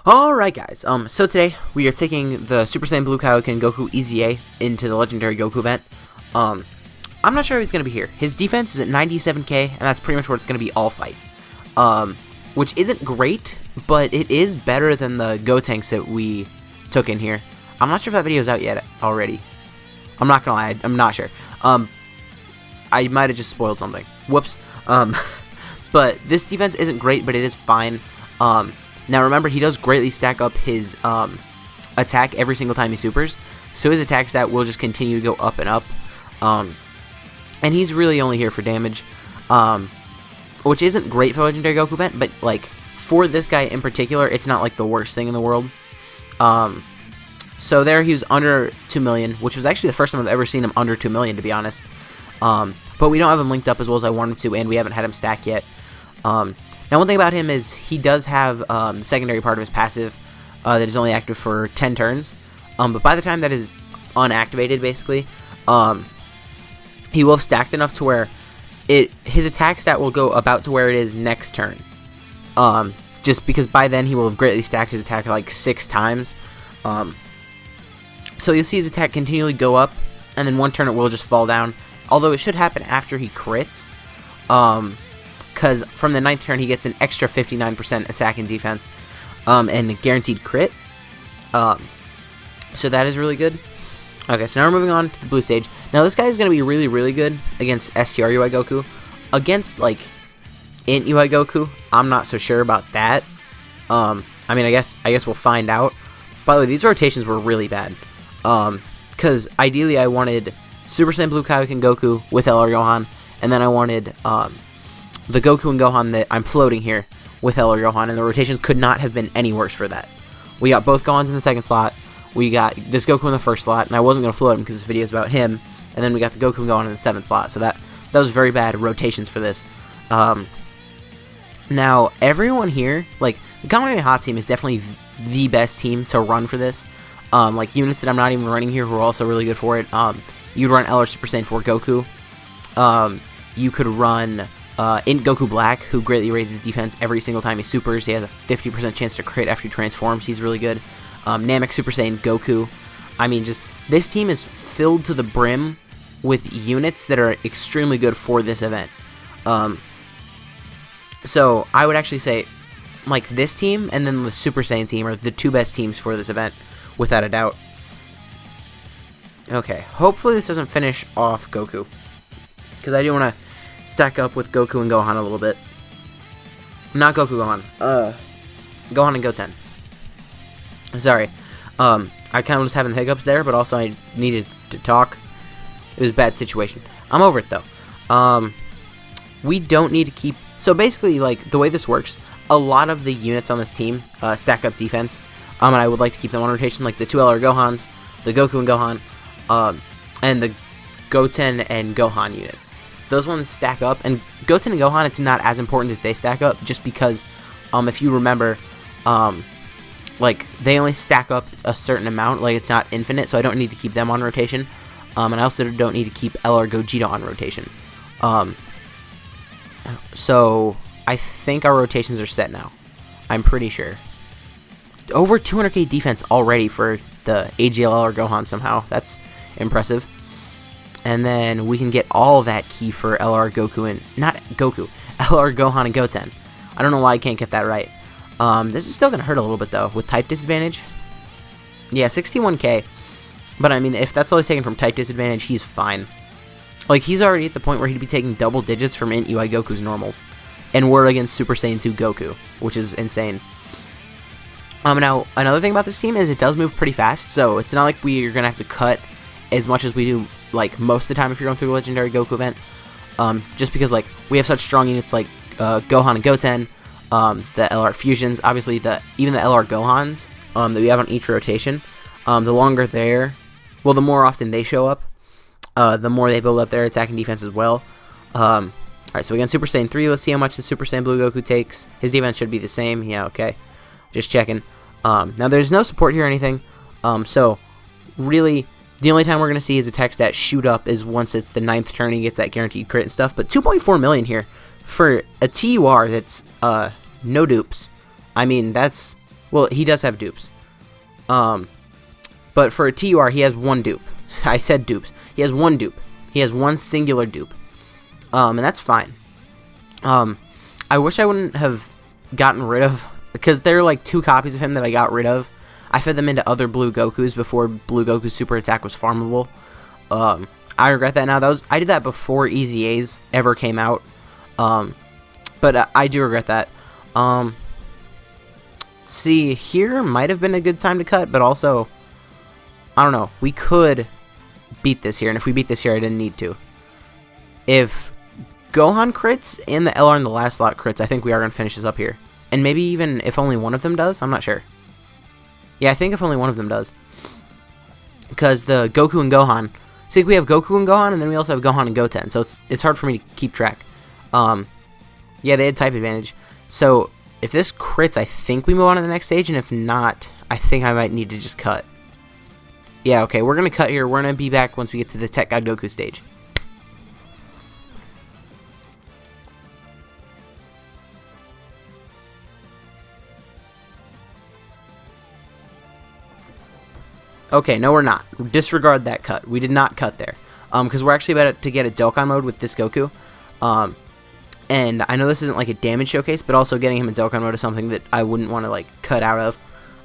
Alright guys, so today we are taking the Super Saiyan Blue Kaioken Goku EZA into the Legendary Goku event. I'm not sure if he's going to be here. His defense is at 97k, and that's pretty much where it's going to be all fight. Which isn't great, but it is better than the Gotenks that we took in here. I'm not sure if that video is out yet already. I'm not gonna lie, I'm not sure. I might have just spoiled something. Whoops. But this defense isn't great, but it is fine. Now remember, he does greatly stack up his attack every single time he supers, so his attack stat will just continue to go up and up. And he's really only here for damage, which isn't great for Legendary Goku event, but like for this guy in particular, it's not like the worst thing in the world. So there he was under 2 million, which was actually the first time I've ever seen him under 2 million, to be honest. But we don't have him linked up as well as I wanted to, and we haven't had him stack yet. Now, one thing about him is he does have the secondary part of his passive that is only active for 10 turns. But by the time that is unactivated, basically, he will have stacked enough to where his attack stat will go about to where it is next turn. Just because by then he will have greatly stacked his attack like 6 times. So you'll see his attack continually go up, and then one turn it will just fall down. Although it should happen after he crits. Because from the 9th turn he gets an extra 59% attack and defense, and a guaranteed crit. So that is really good. Okay, so now we're moving on to the blue stage. Now this guy is going to be really, really good against STR UI Goku. Against, like, Int UI Goku, I'm not so sure about that. I mean, I guess we'll find out. By the way, these rotations were really bad. Because ideally I wanted Super Saiyan Blue Kaioken Goku with LR Gohan, and then I wanted the Goku and Gohan that I'm floating here with LR Gohan, and the rotations could not have been any worse for that. We got both Gohans in the 2nd slot, we got this Goku in the 1st slot, and I wasn't going to float him because this video is about him, and then we got the Goku and Gohan in the 7th slot, so that was very bad rotations for this. Now, everyone here, like, the Kamehameha team is definitely the best team to run for this. Like, units that I'm not even running here who are also really good for it. You'd run LR Super Saiyan 4 Goku. You could run Int Goku Black, who greatly raises defense every single time he supers. He has a 50% chance to crit after he transforms. He's really good. Namek Super Saiyan Goku. I mean, just this team is filled to the brim with units that are extremely good for this event. So I would actually say, like, this team and then the Super Saiyan team are the 2 best teams for this event, without a doubt. Okay, hopefully this doesn't finish off Goku, because I do want to stack up with Goku and Gohan a little bit. Not Goku, Gohan. Gohan and Goten. Sorry. I kind of was having hiccups there, but also I needed to talk. It was a bad situation. I'm over it, though. We don't need to keep... So basically, like, the way this works, a lot of the units on this team stack up defense, and I would like to keep them on rotation, like the 2 LR Gohans, the Goku and Gohan, and the Goten and Gohan units. Those ones stack up, and Goten and Gohan, it's not as important that they stack up, just because, if you remember, like, they only stack up a certain amount, like, it's not infinite, so I don't need to keep them on rotation, and I also don't need to keep LR Gogeta on rotation. So, I think our rotations are set now. I'm pretty sure. Over 200k defense already for the AGLR Gohan somehow. That's impressive. And then we can get all that key for LR Goku and... Not Goku. LR Gohan and Goten. I don't know why I can't get that right. This is still going to hurt a little bit, though, with type disadvantage. Yeah, 61k. But, I mean, if that's all he's taking from type disadvantage, he's fine. Like, he's already at the point where he'd be taking double digits from Int UI Goku's normals. And we're against Super Saiyan 2 Goku, which is insane. Now, another thing about this team is it does move pretty fast, so it's not like we're going to have to cut as much as we do, like, most of the time if you're going through the Legendary Goku event. Just because, like, we have such strong units like Gohan and Goten, the LR Fusions, obviously even the LR Gohans that we have on each rotation. The longer they're, well, the more often they show up, the more they build up their attack and defense as well. Alright, so again, Super Saiyan 3, let's see how much the Super Saiyan Blue Goku takes. His defense should be the same. Yeah, okay. Just checking. Now, there's no support here or anything, so really, the only time we're going to see his attack stat shoot up is once it's the 9th turn, he gets that guaranteed crit and stuff, but 2.4 million here for a TUR that's no dupes. I mean, that's Well, he does have dupes. But for a TUR, he has one dupe. I said dupes. He has one dupe. He has one singular dupe. And that's fine. I wish I wouldn't have gotten rid of, because there are like 2 copies of him that I got rid of. I fed them into other Blue Gokus before Blue Goku's super attack was farmable. I regret that now. I did that before EZAs ever came out. But I do regret that. See, here might have been a good time to cut, but also, I don't know. We could beat this here, and if we beat this here, I didn't need to. If Gohan crits and the LR in the last slot crits, I think we are going to finish this up here. And maybe even if only one of them does? I'm not sure. Yeah, I think if only one of them does. Because the Goku and Gohan... See, we have Goku and Gohan, and then we also have Gohan and Goten, so it's hard for me to keep track. Yeah, they had type advantage. So, if this crits, I think we move on to the next stage, and if not, I think I might need to just cut. Yeah, okay, we're going to cut here. We're going to be back once we get to the Tech God Goku stage. Okay, no, we're not. Disregard that cut. We did not cut there. Because we're actually about to get a Dokkan mode with this Goku. And I know this isn't like a damage showcase, but also getting him in Dokkan mode is something that I wouldn't want to like cut out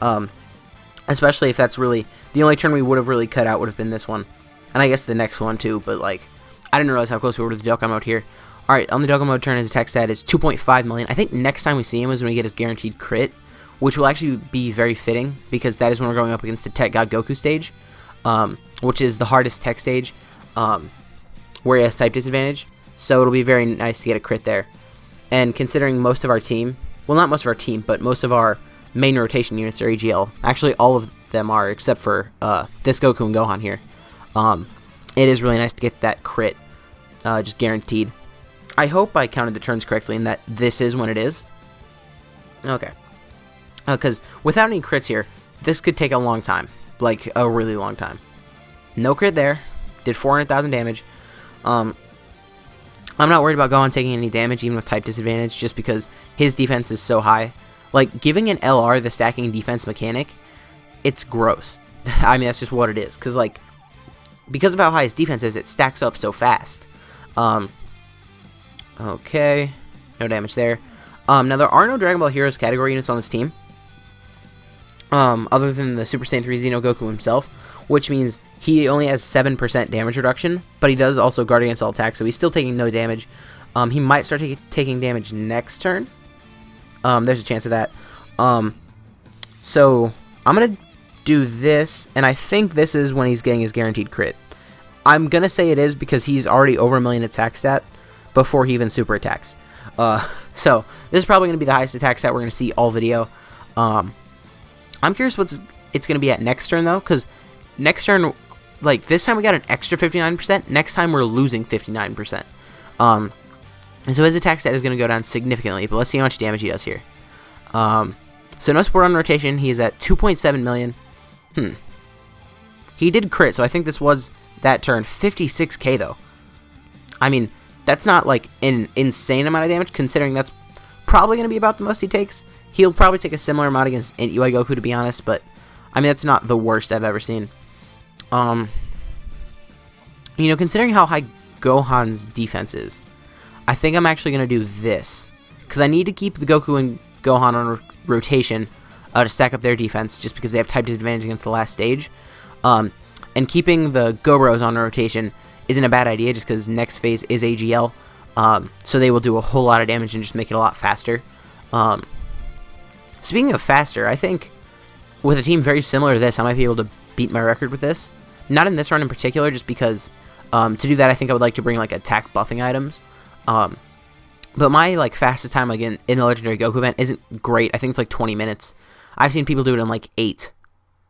of. Especially if that's really... The only turn we would have really cut out would have been this one. And I guess the next one too, but like... I didn't realize how close we were to the Dokkan mode here. Alright, on the Dokkan mode turn, his attack stat is 2.5 million. I think next time we see him is when we get his guaranteed crit, which will actually be very fitting, because that is when we're going up against the Tech God Goku stage, which is the hardest tech stage, where he has type disadvantage, so it'll be very nice to get a crit there. And considering most of our team, well, not most of our team, but most of our main rotation units are AGL, actually all of them are, except for this Goku and Gohan here, it is really nice to get that crit, just guaranteed. I hope I counted the turns correctly and that this is when it is. Okay. Because without any crits here, this could take a long time. Like, a really long time. No crit there. Did 400,000 damage. I'm not worried about Gohan taking any damage, even with type disadvantage, just because his defense is so high. Like, giving an LR the stacking defense mechanic, it's gross. I mean, that's just what it is. Because, like, because of how high his defense is, it stacks up so fast. Okay. No damage there. Now, there are no Dragon Ball Heroes category units on this team. Other than the Super Saiyan 3 Xeno Goku himself, which means he only has 7% damage reduction, but he does also guard against all attacks, so he's still taking no damage. He might start taking damage next turn. There's a chance of that. So, I'm going to do this, and I think this is when he's getting his guaranteed crit. I'm going to say it is because he's already over 1 million attack stat before he even super attacks. So, this is probably going to be the highest attack stat we're going to see all video. I'm curious what it's going to be at next turn, though, because next turn, like, this time we got an extra 59%, next time we're losing 59%. And so his attack stat is going to go down significantly, but let's see how much damage he does here. So no support on rotation, he is at 2.7 million. He did crit, so I think this was that turn. 56k, though. I mean, that's not, like, an insane amount of damage, considering that's probably going to be about the most he takes. He'll probably take a similar amount against UI Goku, to be honest, but, I mean, that's not the worst I've ever seen. You know, considering how high Gohan's defense is, I think I'm actually going to do this, because I need to keep the Goku and Gohan on rotation to stack up their defense, just because they have type disadvantage against the last stage. And keeping the Gobros on rotation isn't a bad idea, just because next phase is AGL, so they will do a whole lot of damage and just make it a lot faster. Speaking of faster, I think with a team very similar to this, I might be able to beat my record with this. Not in this run in particular, just because to do that, I think I would like to bring like attack buffing items. But my like fastest time like in the Legendary Goku event isn't great. I think it's like 20 minutes. I've seen people do it in like 8,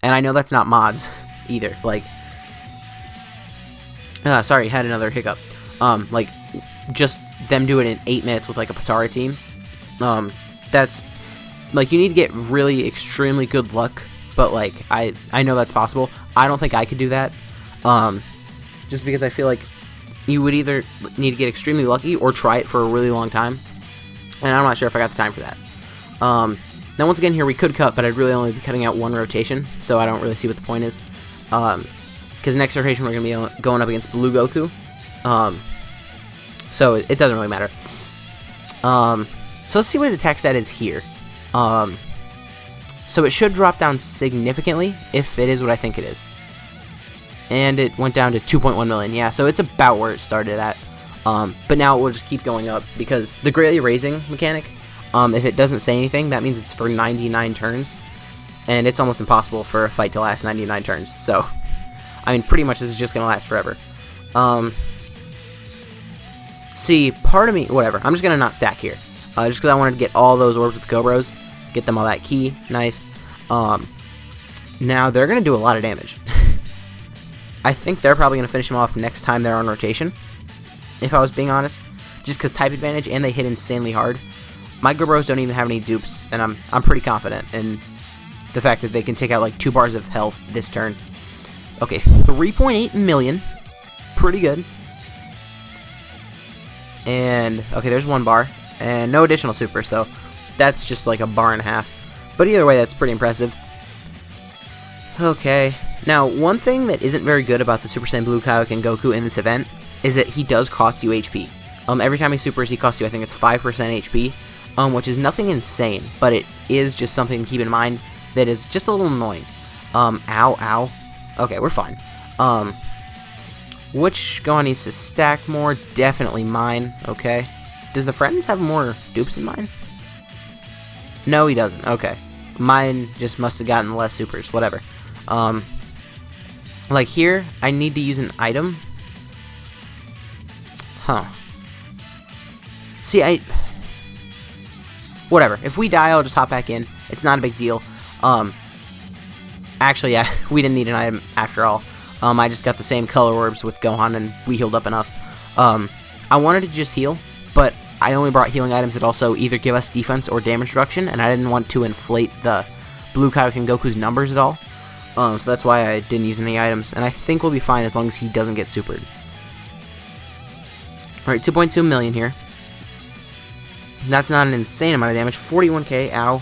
and I know that's not mods either. Like, sorry, had another hiccup. Like just them do it in 8 minutes with like a Patara team. That's like, you need to get really extremely good luck, but like I know that's possible. I don't think I could do that, just because I feel like you would either need to get extremely lucky or try it for a really long time, and I'm not sure if I got the time for that. Now, once again, here we could cut, but I'd really only be cutting out one rotation, so I don't really see what the point is. Because next rotation, we're going to be going up against Blue Goku. So it doesn't really matter. So let's see what his attack stat is here. So it should drop down significantly, if it is what I think it is. And it went down to 2.1 million. Yeah, so it's about where it started at. But now it will just keep going up, because the greatly raising mechanic, if it doesn't say anything, that means it's for 99 turns. And it's almost impossible for a fight to last 99 turns. So, I mean, pretty much this is just going to last forever. See, part of me, whatever, I'm just going to not stack here. Just because I wanted to get all those orbs with Cobros. Get them all that key. Nice. Now, they're going to do a lot of damage. I think they're probably going to finish them off next time they're on rotation. If I was being honest. Just because type advantage, and they hit insanely hard. My Gobros don't even have any dupes, and I'm pretty confident in the fact that they can take out like 2 bars of health this turn. Okay, 3.8 million. Pretty good. And, okay, there's 1 bar. And no additional super, so that's just like a bar and a half. But either way, that's pretty impressive. Okay. Now, one thing that isn't very good about the Super Saiyan Blue Kaioken Goku in this event is that he does cost you HP. Every time he supers, he costs you, I think it's 5% HP. Which is nothing insane, but it is just something to keep in mind that is just a little annoying. Ow. Okay, we're fine. Which Gohan needs to stack more? Definitely mine, okay. Does the Friends have more dupes than mine? No, he doesn't, okay. Mine just must have gotten less supers, whatever. Like here, I need to use an item. Huh. See, whatever. If we die, I'll just hop back in. It's not a big deal. Actually, yeah, we didn't need an item after all. I just got the same color orbs with Gohan, and we healed up enough. I wanted to just heal, but I only brought healing items that also either give us defense or damage reduction, and I didn't want to inflate the Blue Kaioken Goku's numbers at all. So that's why I didn't use any items, and I think we'll be fine as long as he doesn't get supered. Alright, 2.2 million here. That's not an insane amount of damage. 41k. Ow.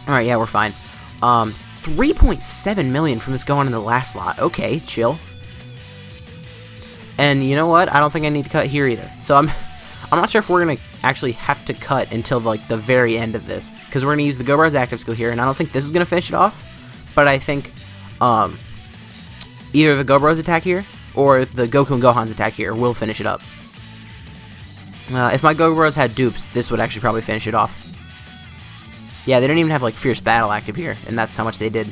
Alright, yeah, we're fine. 3.7 million from this Gohan in the last slot. Okay, chill. And you know what? I don't think I need to cut here either. So I'm not sure if we're going to actually have to cut until like the very end of this. Because we're going to use the Gobar's active skill here. And I don't think this is going to finish it off. But I think either the Gobar's attack here or the Goku and Gohan's attack here will finish it up. If my Goku had dupes, this would actually probably finish it off. Yeah, they didn't even have, like, Fierce Battle active here, and that's how much they did.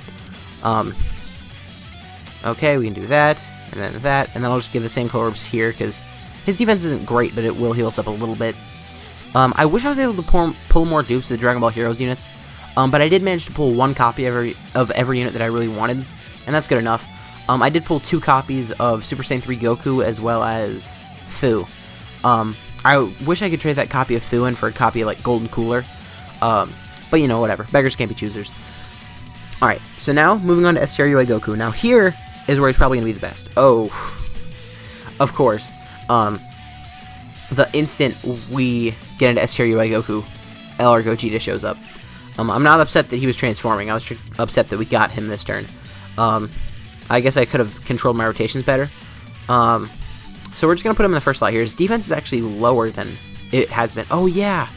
Okay, we can do that, and then I'll just give the same orbs here, because his defense isn't great, but it will heal us up a little bit. I wish I was able to pull more dupes to the Dragon Ball Heroes units, but I did manage to pull 1 copy of every unit that I really wanted, and that's good enough. I did pull 2 copies of Super Saiyan 3 Goku, as well as Fu. I wish I could trade that copy of Fu in for a copy of, like, Golden Cooler. But, you know, whatever. Beggars can't be choosers. Alright, so now, moving on to STRUA Goku. Now, here is where he's probably going to be the best. Oh, of course. The instant we get into STRUA Goku, LR Gogeta shows up. I'm not upset that he was transforming. I was upset that we got him this turn. I guess I could have controlled my rotations better. So we're just going to put him in the first slot here. His defense is actually lower than it has been. Oh, yeah.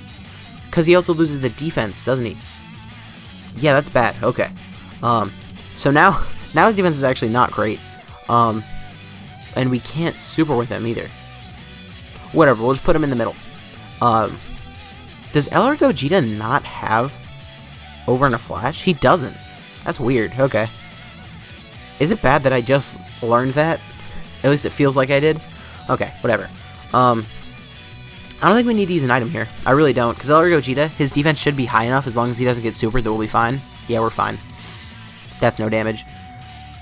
Because he also loses the defense, doesn't he? Yeah, that's bad. Okay. So now his defense is actually not great. And we can't super with him either. Whatever, we'll just put him in the middle. Does LR Gogeta not have over in a flash? He doesn't. That's weird. Okay. Is it bad that I just learned that? At least it feels like I did. Okay, whatever. I don't think we need to use an item here. I really don't, because LR Gogeta, his defense should be high enough as long as he doesn't get super that we'll be fine. Yeah, we're fine. That's no damage.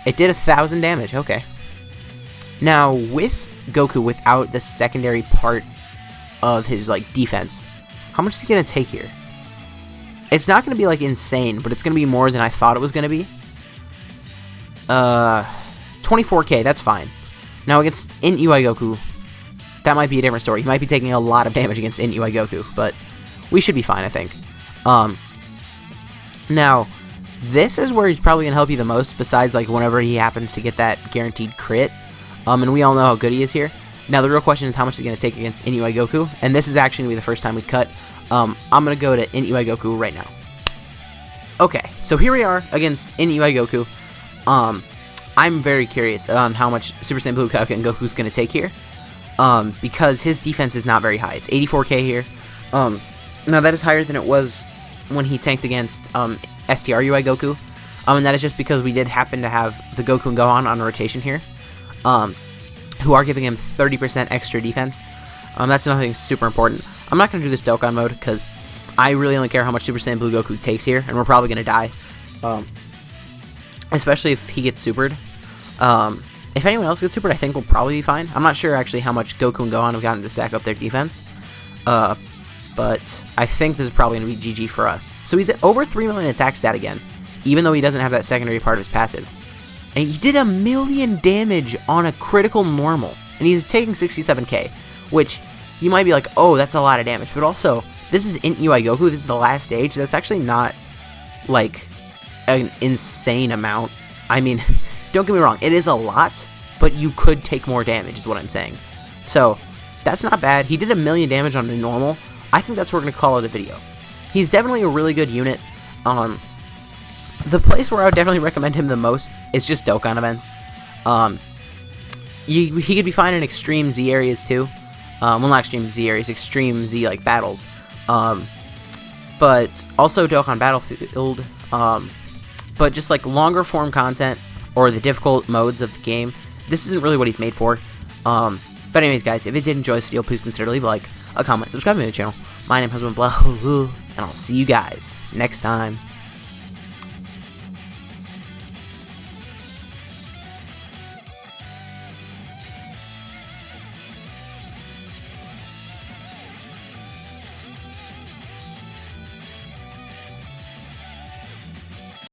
It did 1,000 damage. Okay. Now, with Goku without the secondary part of his, like, defense, how much is he going to take here? It's not going to be, like, insane, but it's going to be more than I thought it was going to be. 24k, that's fine. Now, against Int UI Goku, that might be a different story. He might be taking a lot of damage against Int UI Goku, but we should be fine, I think. Now, this is where he's probably going to help you the most, besides, like, whenever he happens to get that guaranteed crit. And we all know how good he is here. Now, the real question is how much he's going to take against Inuai Goku, and this is actually going to be the first time we cut. I'm going to go to Inuai Goku right now. Okay, so here we are against Inuai Goku. I'm very curious on how much Super Saiyan Blue Goku and Goku's going to take here, because his defense is not very high. It's 84k here. Now, that is higher than it was when he tanked against STRUI Goku, and that is just because we did happen to have the Goku and Gohan on rotation here, who are giving him 30% extra defense. That's nothing super important. I'm not going to do this Dokkan mode, because I really only care how much Super Saiyan Blue Goku takes here, and we're probably going to die, especially if he gets supered. If anyone else gets supered, I think we'll probably be fine. I'm not sure actually how much Goku and Gohan have gotten to stack up their defense, but I think this is probably going to be GG for us. So he's at over 3 million attack stat again, even though he doesn't have that secondary part of his passive. And he did 1 million damage on a critical normal, and he's taking 67k, which you might be like, oh, that's a lot of damage. But also, this is Inuai Goku, this is the last stage. That's actually not, like, an insane amount. I mean, don't get me wrong, it is a lot, but you could take more damage, is what I'm saying. So, that's not bad. He did 1 million damage on a normal. I think that's where we're going to call it a video. He's definitely a really good unit. The place where I would definitely recommend him the most is just Dokkan events. He could be fine in Extreme Z areas too. Well, not Extreme Z areas, Extreme Z like battles. But also Dokkan Battlefield. But just like longer form content or the difficult modes of the game, this isn't really what he's made for. But anyways, guys, if you did enjoy this video, please consider leave a like, a comment, subscribe to the channel. My name has been Blah, and I'll see you guys next time.